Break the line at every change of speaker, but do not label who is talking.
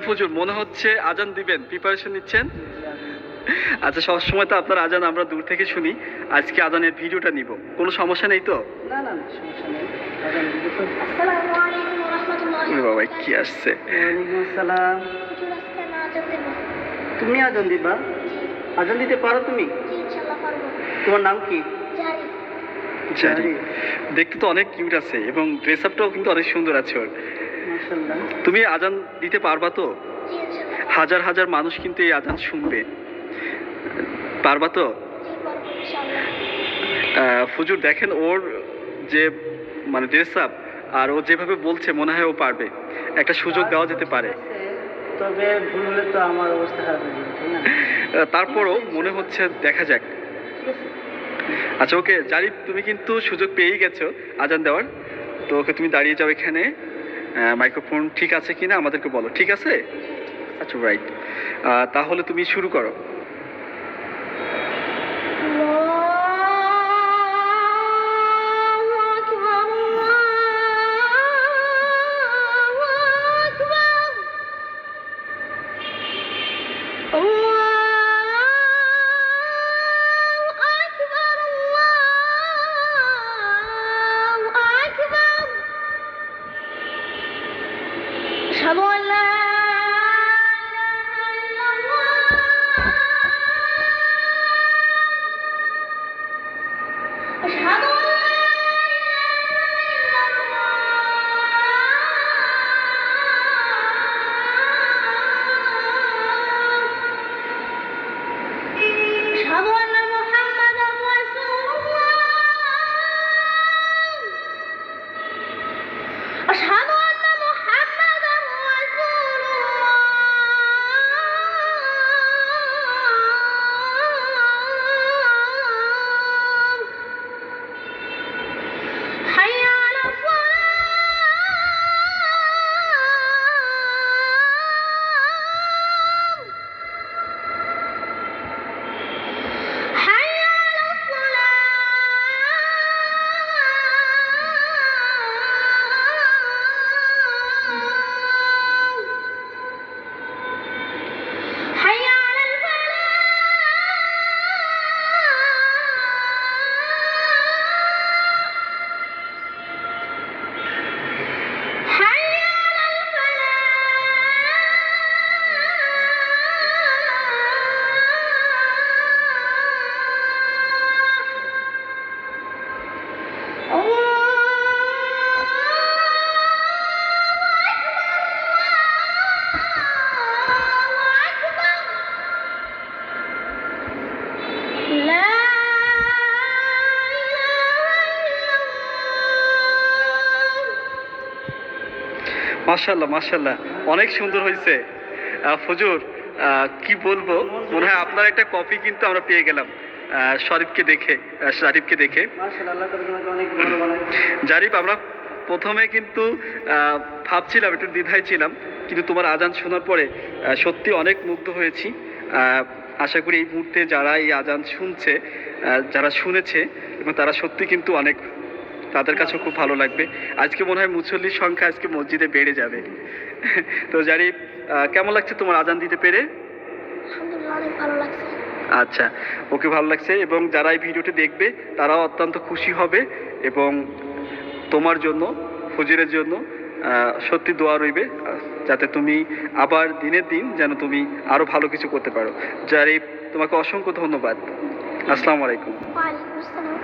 ফুজুর, মনে হচ্ছে আজান দিবেন, প্রিপারেশন নিচ্ছেন। আচ্ছা, সবসময় তো আপনার আজান আমরা দূর থেকে শুনি, আজকে আজানের ভিডিওটা নিব, কোনো সমস্যা নেই তো?
না না না, সমস্যা নেই। আজান দিবে তো।
আসসালামু আলাইকুম ওয়া রাহমাতুল্লাহি
ওরে
ওয়া
বাবা,
বারাকাতুহু।
কি আসছে!
ওয়ালাইকুম আসসালাম।
হুজুর, আজকে আমি আজান দেব।
তুমি আজান দিবা? আজান দিতে পারো তুমি?
জি, ইনশাআল্লাহ পারবো।
তোমার নাম কি?
জারি।
জানি। দেখতে তো অনেক কিউট আছে এবং ড্রেস আপটাও কিন্তু অনেক সুন্দর আছে ওর।
মাশাআল্লাহ।
তুমি আজান দিতে পারবা তো?
জি, ইনশাআল্লাহ।
হাজার হাজার মানুষ কিন্তু এই আজান শুনবে, পারবা তো?
জি, পারবো ইনশাআল্লাহ।
ফুজুর দেখেন ওর যে মানে ড্রেস আপ আর ও যেভাবে বলছে, মনে হয় ও পারবে। একটা সুযোগ দেওয়া যেতে পারে।
তবে ভুল হলে তো আমার অবস্থা খারাপ হয়ে যাবে, তাই না?
তারপরও মনে হচ্ছে, দেখা যাক।
ঠিক আছে।
আচ্ছা, ওকে জারিফ, তুমি কিন্তু সুযোগ পেয়েই গেছো আজান দেওয়ার। তো ওকে তুমি দাঁড়িয়ে যাও এখানে, মাইক্রোফোন ঠিক আছে কিনা আমাদেরকে বলো, ঠিক আছে? আচ্ছা, রাইট। তাহলে তুমি শুরু করো।
আল্লাহু আকবার, আল্লাহু আকবার। আল্লাহু আকবার, আল্লাহু আকবার। আশহাদু আন লা ইলাহা ইল্লাল্লাহ। আশহাদু আন লা ইলাহা ইল্লাল্লাহ। আশহাদু আন্না মুহাম্মাদার রাসূলুল্লাহ। আশহাদু আন্না মুহাম্মাদার রাসূলুল্লাহ। হাইয়া আলাস সালাহ। হাইয়া আলাস সালাহ। হাইয়া আলাল ফালাহ। হাইয়া আলাল ফালাহ। আল্লাহু আকবার। লা ইলাহা ইল্লাল্লাহ।
মাশাআল্লাহ, মাশাআল্লাহ, অনেক সুন্দর হয়েছে। ফুজুর, কি বলবো, মনে হয় আপনার একটা কপি কিন্তু আমরা পেয়ে গেলাম শরীফকে দেখে, শারিফকে দেখে।
মাশাআল্লাহ, আল্লাহ তাআলা তোমাকে অনেক ভালো বানাইছে।
জারিফ, আমরা প্রথমে কিন্তু ভাবছিলাম, একটু দ্বিধায় ছিলাম, কিন্তু তোমার আজান শোনার পরে সত্যি অনেক মুগ্ধ হয়েছি। আশা করি এই মুহূর্তে যারা এই আজান শুনছে, যারা শুনেছে, এবং তারা সত্যি কিন্তু অনেক, তাদের কাছেও খুব ভালো লাগবে। আজকে মনে হয় মুসল্লির সংখ্যা আজকে মসজিদে বেড়ে যাবে। তো জারিফ, কেমন লাগছে তোমার আজান দিতে পেরে?
আলহামদুলিল্লাহ, অনেক ভালো লাগছে।
আচ্ছা, ওকে ভালো লাগছে, এবং যারা এই ভিডিওটি দেখবে তারাও অত্যন্ত খুশি হবে, এবং তোমার জন্য, ফুজিরের জন্য সত্যি দোয়া রইবে, যাতে তুমি আবার দিনের দিন যেন তুমি আরো ভালো কিছু করতে পারো। জারিফ, তোমাকে অসংখ্য ধন্যবাদ। আসসালামু আলাইকুম।
ওয়া আলাইকুম আসসালাম।